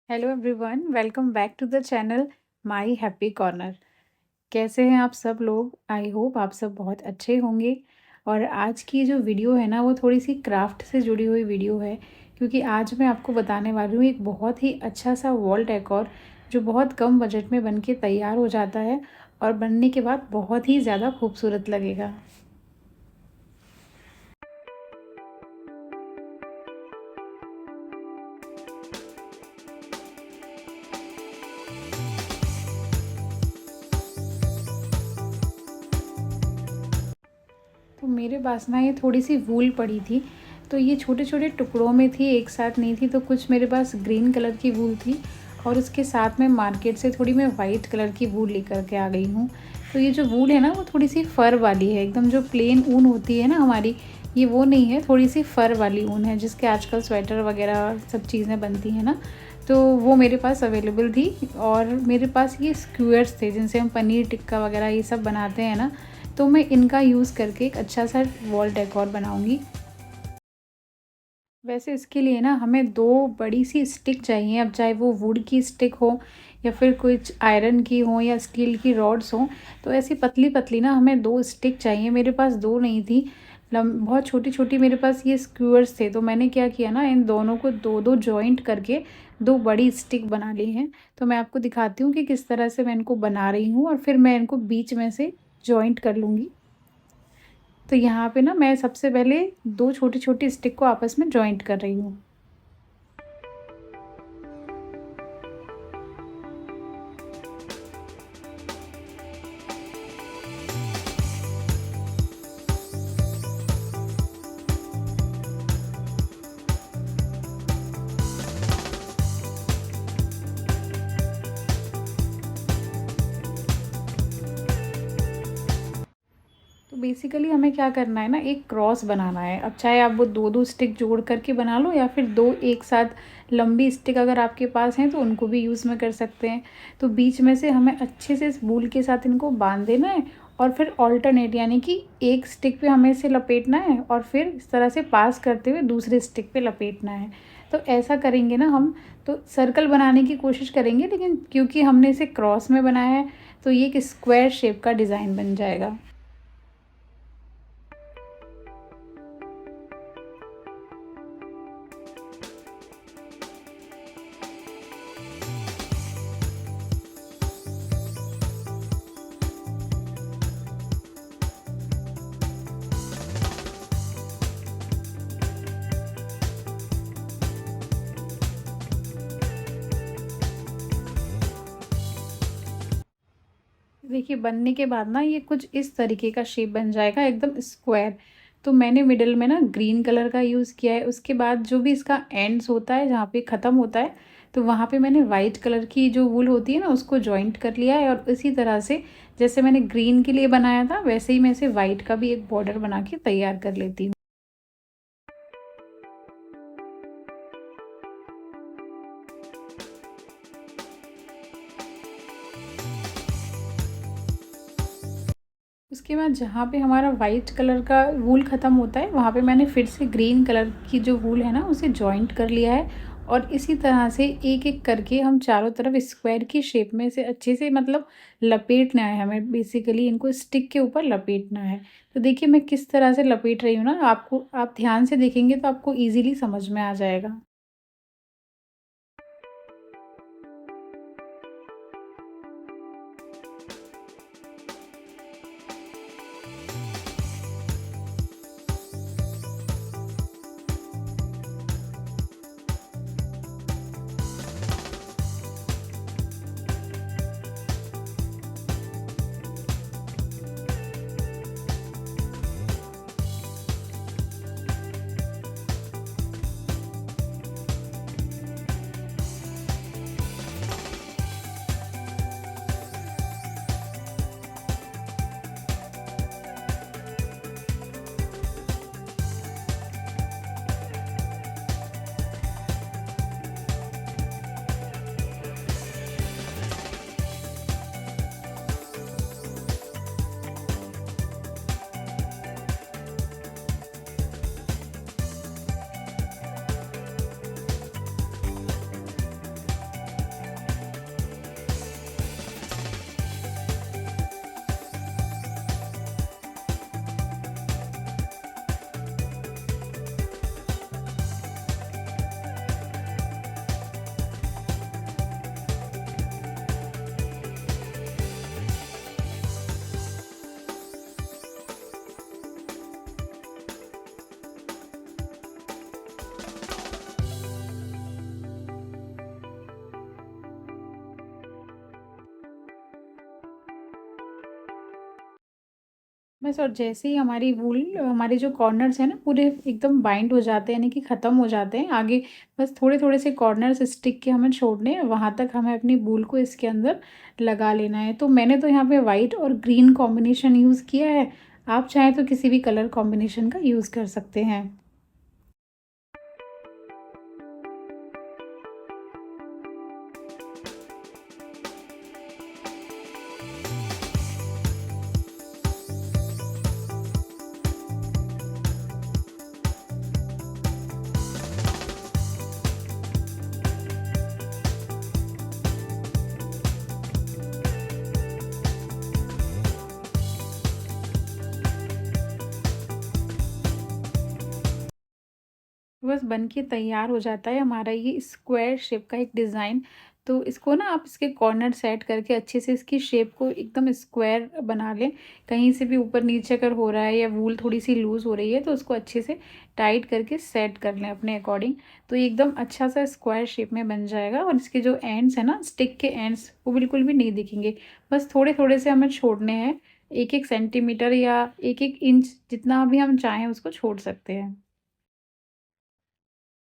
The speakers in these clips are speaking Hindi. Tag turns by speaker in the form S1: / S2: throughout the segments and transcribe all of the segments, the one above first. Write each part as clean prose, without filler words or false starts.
S1: Hello everyone, welcome back to the channel my happy corner. कैसे हैं आप सब लोग? आई होप आप सब बहुत अच्छे होंगे। और आज की जो वीडियो है ना, वो थोड़ी सी क्राफ्ट से जुड़ी हुई वीडियो है, क्योंकि आज मैं आपको बताने वाली हूँ एक बहुत ही अच्छा सा वॉल डेकोर जो बहुत कम बजट में बन के तैयार हो जाता है और बनने के बाद बहुत ही ज़्यादा खूबसूरत लगेगा। तो मेरे पास ना ये थोड़ी सी वूल पड़ी थी, तो ये छोटे छोटे टुकड़ों में थी, एक साथ नहीं थी। तो कुछ मेरे पास ग्रीन कलर की वूल थी और उसके साथ में मार्केट से थोड़ी मैं वाइट कलर की वूल लेकर के आ गई हूँ। तो ये जो वूल है ना, वो थोड़ी सी फ़र वाली है, एकदम जो प्लेन ऊन होती है ना हमारी, ये वो नहीं है, थोड़ी सी फ़र वाली ऊन है जिसके आजकल स्वेटर वगैरह सब चीज़ें बनती हैं ना। तो वो मेरे पास अवेलेबल थी। और मेरे पास ये स्क्वेयर्स थे जिनसे हम पनीर टिक्का वगैरह ये सब बनाते हैं ना, तो मैं इनका यूज़ करके एक अच्छा सा वॉल डेकोर बनाऊंगी। वैसे इसके लिए ना हमें दो बड़ी सी स्टिक चाहिए, अब चाहे वो वुड की स्टिक हो या फिर कुछ आयरन की हो या स्टील की रॉड्स हो। तो ऐसी पतली पतली ना हमें दो स्टिक चाहिए। मेरे पास दो नहीं थी, बहुत छोटी छोटी मेरे पास ये स्क्यूअर्स थे। तो मैंने क्या किया ना, इन दोनों को दो दो जॉइंट करके दो बड़ी स्टिक बना ली हैं। तो मैं आपको दिखाती हूँ कि किस तरह से मैं इनको बना रही हूँ और फिर मैं इनको बीच में से जॉइंट कर लूँगी। तो यहाँ पे ना मैं सबसे पहले दो छोटी-छोटी स्टिक को आपस में जॉइंट कर रही हूँ। तो बेसिकली हमें क्या करना है ना, एक क्रॉस बनाना है। अब चाहे आप वो दो दो स्टिक जोड़ करके बना लो या फिर दो एक साथ लंबी स्टिक अगर आपके पास हैं तो उनको भी यूज़ में कर सकते हैं। तो बीच में से हमें अच्छे से इस वूल के साथ इनको बांध देना है और फिर ऑल्टरनेट, यानी कि एक स्टिक पे हमें इसे लपेटना है और फिर इस तरह से पास करते हुए दूसरे स्टिक पे लपेटना है। तो ऐसा करेंगे ना हम, तो सर्कल बनाने की कोशिश करेंगे, लेकिन क्योंकि हमने इसे क्रॉस में बनाया है तो ये एक स्क्वायर शेप का डिज़ाइन बन जाएगा। देखिए बनने के बाद ना ये कुछ इस तरीके का शेप बन जाएगा, एकदम स्क्वायर। तो मैंने मिडल में ना ग्रीन कलर का यूज़ किया है। उसके बाद जो भी इसका एंड्स होता है, जहाँ पे ख़त्म होता है, तो वहाँ पे मैंने वाइट कलर की जो वूल होती है ना, उसको जॉइंट कर लिया है। और इसी तरह से जैसे मैंने ग्रीन के लिए बनाया था, वैसे ही मैं इसे वाइट का भी एक बॉर्डर बना के तैयार कर लेती हूँ। उसके बाद जहाँ पे हमारा वाइट कलर का वूल ख़त्म होता है, वहाँ पे मैंने फिर से ग्रीन कलर की जो वूल है ना, उसे जॉइंट कर लिया है। और इसी तरह से एक-एक करके हम चारों तरफ स्क्वायर की शेप में इसे अच्छे से, मतलब लपेटना है हमें। बेसिकली इनको स्टिक के ऊपर लपेटना है। तो देखिए मैं किस तरह से लपेट रही हूँ ना, आपको, आप ध्यान से देखेंगे तो आपको ईज़िली समझ में आ जाएगा। बस और जैसे ही हमारी वूल हमारे जो कॉर्नर्स हैं ना पूरे एकदम बाइंड हो जाते हैं, यानी कि ख़त्म हो जाते हैं आगे, बस थोड़े-थोड़े से कॉर्नर्स स्टिक के हमें छोड़ने हैं, वहाँ तक हमें अपनी वूल को इसके अंदर लगा लेना है। तो मैंने तो यहाँ पे वाइट और ग्रीन कॉम्बिनेशन यूज़ किया है, आप चाहें तो किसी भी कलर कॉम्बिनेशन का यूज़ कर सकते हैं। बस बन के तैयार हो जाता है हमारा ये स्क्वायर शेप का एक डिज़ाइन। तो इसको ना आप इसके कॉर्नर सेट करके अच्छे से इसकी शेप को एकदम स्क्वायर बना लें। कहीं से भी ऊपर नीचे अगर हो रहा है या वूल थोड़ी सी लूज़ हो रही है तो उसको अच्छे से टाइट करके सेट कर लें अपने अकॉर्डिंग। तो ये एकदम अच्छा सा स्क्वायर शेप में बन जाएगा और इसके जो एंड्स हैं ना, स्टिक के एंड्स, वो बिल्कुल भी नहीं दिखेंगे। बस थोड़े थोड़े से हमें छोड़ने हैं, एक एक सेंटीमीटर या एक एक इंच, जितना भी हम चाहें उसको छोड़ सकते हैं।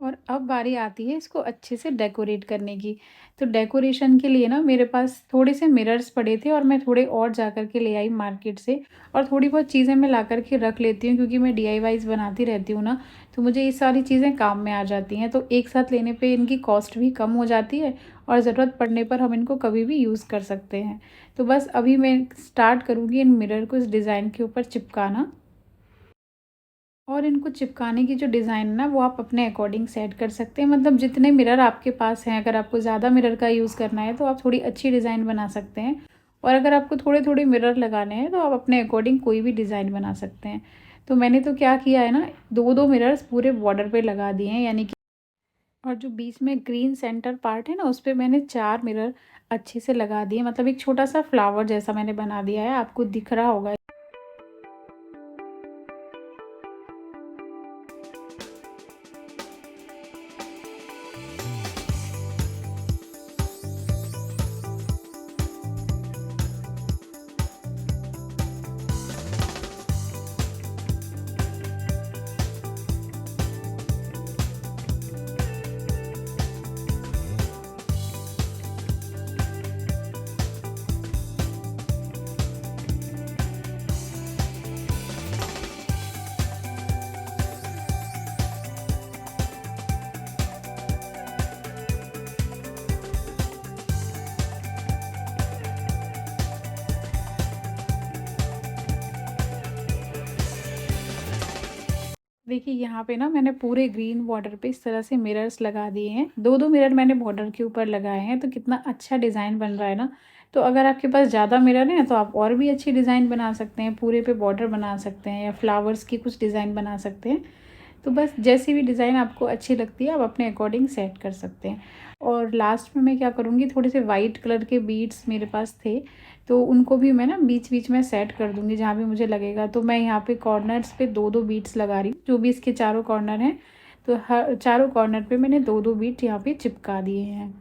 S1: और अब बारी आती है इसको अच्छे से डेकोरेट करने की। तो डेकोरेशन के लिए ना मेरे पास थोड़े से मिरर्स पड़े थे और मैं थोड़े और जा कर के ले आई मार्केट से, और थोड़ी बहुत चीज़ें मैं ला कर के रख लेती हूँ क्योंकि मैं डीआईवाईज़ बनाती रहती हूँ ना, तो मुझे ये सारी चीज़ें काम में आ जाती हैं। तो एक साथ लेने पे इनकी कॉस्ट भी कम हो जाती है और ज़रूरत पड़ने पर हम इनको कभी भी यूज़ कर सकते हैं। तो बस अभी मैं स्टार्ट करूँगी इन मिरर को इस डिज़ाइन के ऊपर चिपकाना। और इनको चिपकाने की जो डिज़ाइन है ना, वो आप अपने अकॉर्डिंग सेट कर सकते हैं। मतलब जितने मिरर आपके पास हैं, अगर आपको ज़्यादा मिरर का यूज़ करना है तो आप थोड़ी अच्छी डिज़ाइन बना सकते हैं, और अगर आपको थोड़े-थोड़े मिरर लगाने हैं तो आप अपने अकॉर्डिंग कोई भी डिज़ाइन बना सकते हैं। तो मैंने तो क्या किया है ना, 2-2 मिरर्स पूरे बॉर्डर पे लगा दिए हैं, यानी कि और जो बीच में ग्रीन सेंटर पार्ट है ना, उस पे मैंने 4 मिरर अच्छे से लगा दिए। मतलब एक छोटा-सा फ्लावर जैसा मैंने बना दिया है, आपको दिख रहा होगा। देखिए यहाँ पे ना मैंने पूरे ग्रीन बॉर्डर पे इस तरह से मिरर्स लगा दिए हैं। 2-2 मिरर मैंने बॉर्डर के ऊपर लगाए हैं, तो कितना अच्छा डिज़ाइन बन रहा है ना। तो अगर आपके पास ज़्यादा मिरर हैं तो आप और भी अच्छी डिज़ाइन बना सकते हैं, पूरे पे बॉर्डर बना सकते हैं या फ्लावर्स की कुछ डिज़ाइन बना सकते हैं। तो बस जैसी भी डिज़ाइन आपको अच्छी लगती है आप अपने अकॉर्डिंग सेट कर सकते हैं। और लास्ट में मैं क्या करूँगी, थोड़े से वाइट कलर के बीड्स मेरे पास थे, तो उनको भी मैं ना बीच-बीच में सेट कर दूँगी जहाँ भी मुझे लगेगा। तो मैं यहाँ पे कॉर्नर्स पे 2-2 बीड्स लगा रही हूँ, जो भी इसके चारों कॉर्नर हैं, तो हर चारों कॉर्नर पे मैंने 2-2 बीट यहाँ पे चिपका दिए हैं।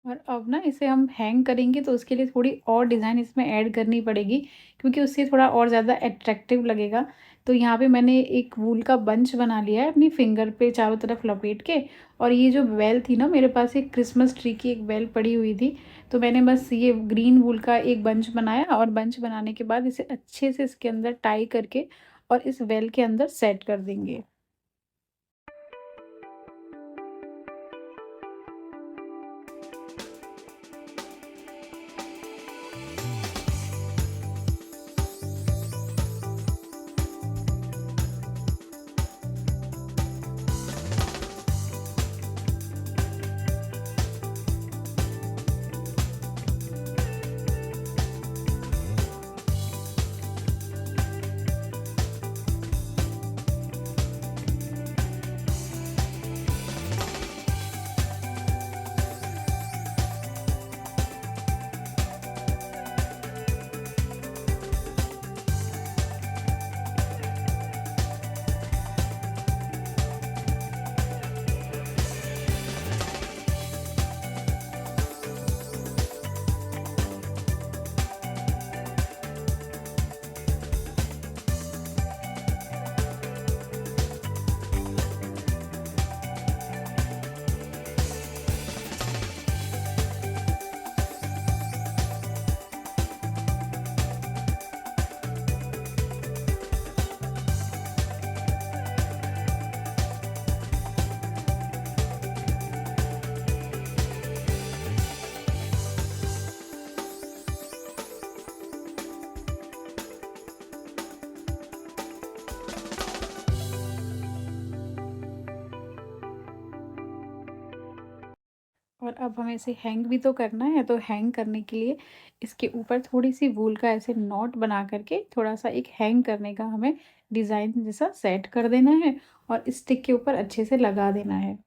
S1: और अब ना इसे हम हैंग करेंगे तो उसके लिए थोड़ी और डिज़ाइन इसमें ऐड करनी पड़ेगी, क्योंकि उससे थोड़ा और ज़्यादा अट्रैक्टिव लगेगा। तो यहाँ पे मैंने एक वूल का बंच बना लिया है अपनी फिंगर पे चारों तरफ लपेट के। और ये जो बेल थी ना, मेरे पास एक क्रिसमस ट्री की एक बेल पड़ी हुई थी, तो मैंने बस ये ग्रीन वूल का एक बंच बनाया और बंच बनाने के बाद इसे अच्छे से इसके अंदर टाई करके और इस बेल के अंदर सेट कर देंगे। और अब हमें इसे हैंग भी तो करना है, तो हैंग करने के लिए इसके ऊपर थोड़ी-सी वूल का ऐसे नॉट बना कर के थोड़ा-सा एक हैंग करने का हमें डिज़ाइन जैसा सेट कर देना है और स्टिक के ऊपर अच्छे से लगा देना है।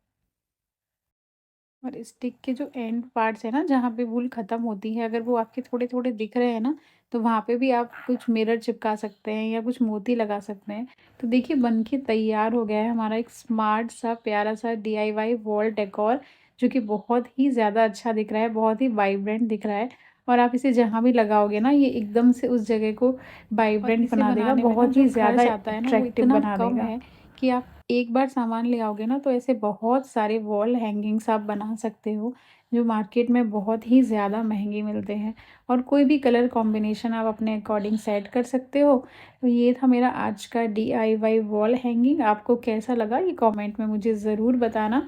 S1: और स्टिक के जो एंड पार्ट्स हैं ना, जहाँ पे वूल ख़त्म होती है, अगर वो आपके थोड़े-थोड़े दिख रहे हैं ना, तो वहाँ पे भी आप कुछ मिरर चिपका सकते हैं या कुछ मोती लगा सकते हैं। तो देखिए बन के तैयार हो गया है हमारा एक स्मार्ट सा प्यारा-सा डीआईवाई वॉल डेकोर, जो कि बहुत ही ज़्यादा अच्छा दिख रहा है, बहुत ही वाइब्रेंट दिख रहा है। और आप इसे जहाँ भी लगाओगे ना, ये एकदम से उस जगह को वाइब्रेंट बना देगा, बहुत ही ज़्यादा अट्रैक्टिव बना देगा। है कि आप एक बार सामान ले आओगे ना, तो ऐसे बहुत सारे वॉल हैंगिंग्स आप बना सकते हो, जो मार्केट में बहुत ही ज़्यादा महँगे मिलते हैं। और कोई भी कलर कॉम्बिनेशन आप अपने अकॉर्डिंग सेट कर सकते हो। तो ये था मेरा आज का डीआईवाई वॉल हैंगिंग। आपको कैसा लगा ये कमेंट में मुझे ज़रूर बताना।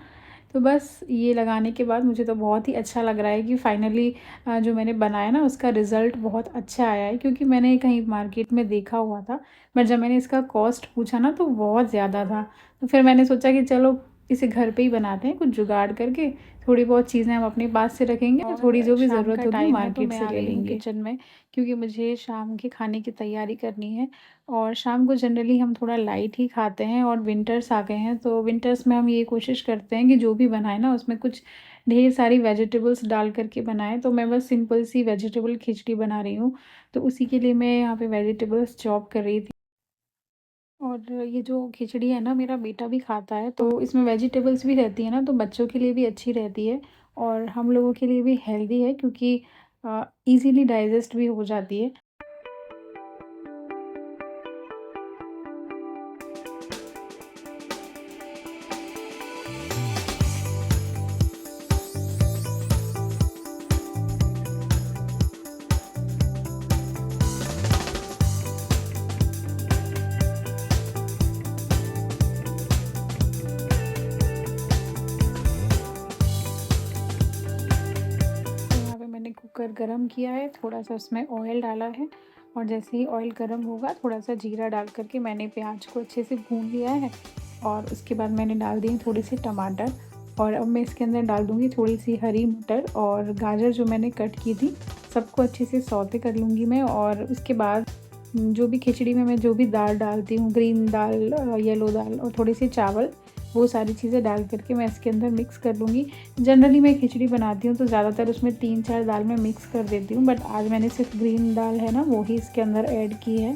S1: तो बस ये लगाने के बाद मुझे तो बहुत ही अच्छा लग रहा है कि फाइनली जो मैंने बनाया ना, उसका रिज़ल्ट बहुत अच्छा आया है, क्योंकि मैंने कहीं मार्केट में देखा हुआ था, बट जब मैंने इसका कॉस्ट पूछा ना, तो बहुत ज़्यादा था। तो फिर मैंने सोचा कि चलो इसे घर पे ही बनाते हैं, कुछ जुगाड़ करके। थोड़ी बहुत चीज़ें हम अपने पास से रखेंगे और थोड़ी जो भी ज़रूरत होगी मार्केट से ले लेंगे किचन में, क्योंकि मुझे शाम के खाने की तैयारी करनी है। और शाम को जनरली हम थोड़ा लाइट ही खाते हैं और विंटर्स आ गए हैं, तो विंटर्स में हम ये कोशिश करते हैं कि जो भी बनाए ना, उसमें कुछ ढेर सारी वेजिटेबल्स डाल कर के बनाएँ। तो मैं बस सिंपल सी वेजिटेबल खिचड़ी बना रही हूँ, तो उसी के लिए मैं यहाँ पे वेजिटेबल्स चॉप कर रही थी। और ये जो खिचड़ी है ना, मेरा बेटा भी खाता है, तो इसमें वेजिटेबल्स भी रहती है ना, तो बच्चों के लिए भी अच्छी रहती है और हम लोगों के लिए भी हेल्दी है, क्योंकि ईज़िली डाइजेस्ट भी हो जाती है। तो यहाँ पे मैंने कुकर गरम किया है, थोड़ा-सा उसमें ऑयल डाला है और जैसे ही ऑयल गरम होगा, थोड़ा-सा जीरा डाल कर के मैंने प्याज को अच्छे से भून लिया है। और उसके बाद मैंने डाल दिए थोड़े-से टमाटर और अब मैं इसके अंदर डाल दूँगी थोड़ी-सी हरी मटर और गाजर जो मैंने कट की थी, सबको अच्छे से सौते कर लूँगी मैं। और उसके बाद जो भी खिचड़ी में मैं जो भी दाल डालती हूँ, ग्रीन दाल, येलो दाल और थोड़ी-सी चावल, वो सारी चीज़ें डाल कर के मैं इसके अंदर मिक्स कर लूँगी। जनरली मैं खिचड़ी बनाती हूँ तो ज़्यादातर उसमें 3-4 दाल मैं मिक्स कर देती हूँ, बट आज मैंने सिर्फ ग्रीन दाल है ना, वो ही इसके अंदर ऐड की है।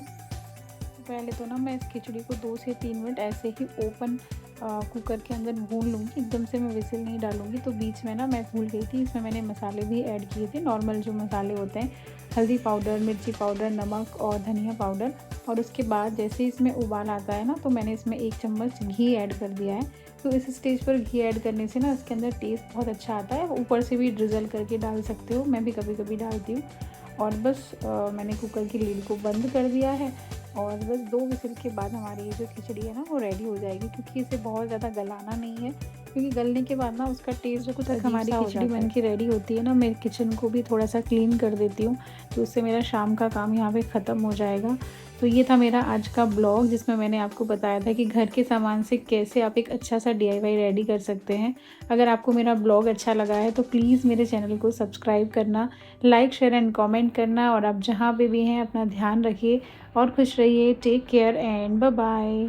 S1: पहले तो ना मैं इस खिचड़ी को 2 से 3 मिनट ऐसे ही ओपन कुकर के अंदर भून लूँगी, एकदम से मैं विसिल नहीं डालूँगी। तो बीच में ना मैं भूल गई थी, इसमें मैंने मसाले भी ऐड किए थे, नॉर्मल जो मसाले होते हैं, हल्दी पाउडर, मिर्ची पाउडर, नमक और धनिया पाउडर। और उसके बाद जैसे ही इसमें उबाल आता है ना, तो मैंने इसमें 1 चम्मच घी ऐड कर दिया है। तो इस स्टेज पर घी ऐड करने से ना इसके अंदर टेस्ट बहुत अच्छा आता है। ऊपर से भी ड्रिज़ल करके डाल सकते हो, मैं भी कभी-कभी डालती हूँ। और बस मैंने कुकर की लीड को बंद कर दिया है और बस 2 विसिल के बाद हमारी ये जो खिचड़ी है ना वो रेडी हो जाएगी, क्योंकि इसे बहुत ज़्यादा गलाना नहीं है, क्योंकि गलने के बाद ना उसका टेस्ट कुछ अजीब
S2: हमारी
S1: सा हो
S2: खिचड़ी
S1: जाता है।
S2: बन के रेडी होती है ना, मैं किचन को भी थोड़ा सा क्लीन कर देती हूँ, तो उससे मेरा शाम का काम यहाँ पे ख़त्म हो जाएगा। तो ये था मेरा आज का ब्लॉग, जिसमें मैंने आपको बताया था कि घर के सामान से कैसे आप एक अच्छा सा DIY रेडी कर सकते हैं। अगर आपको मेरा ब्लॉग अच्छा लगा है तो प्लीज़ मेरे चैनल को सब्सक्राइब करना, लाइक शेयर एंड कमेंट करना। और आप जहाँ पे भी हैं अपना ध्यान रखिए और खुश रहिए। Take care and bye bye.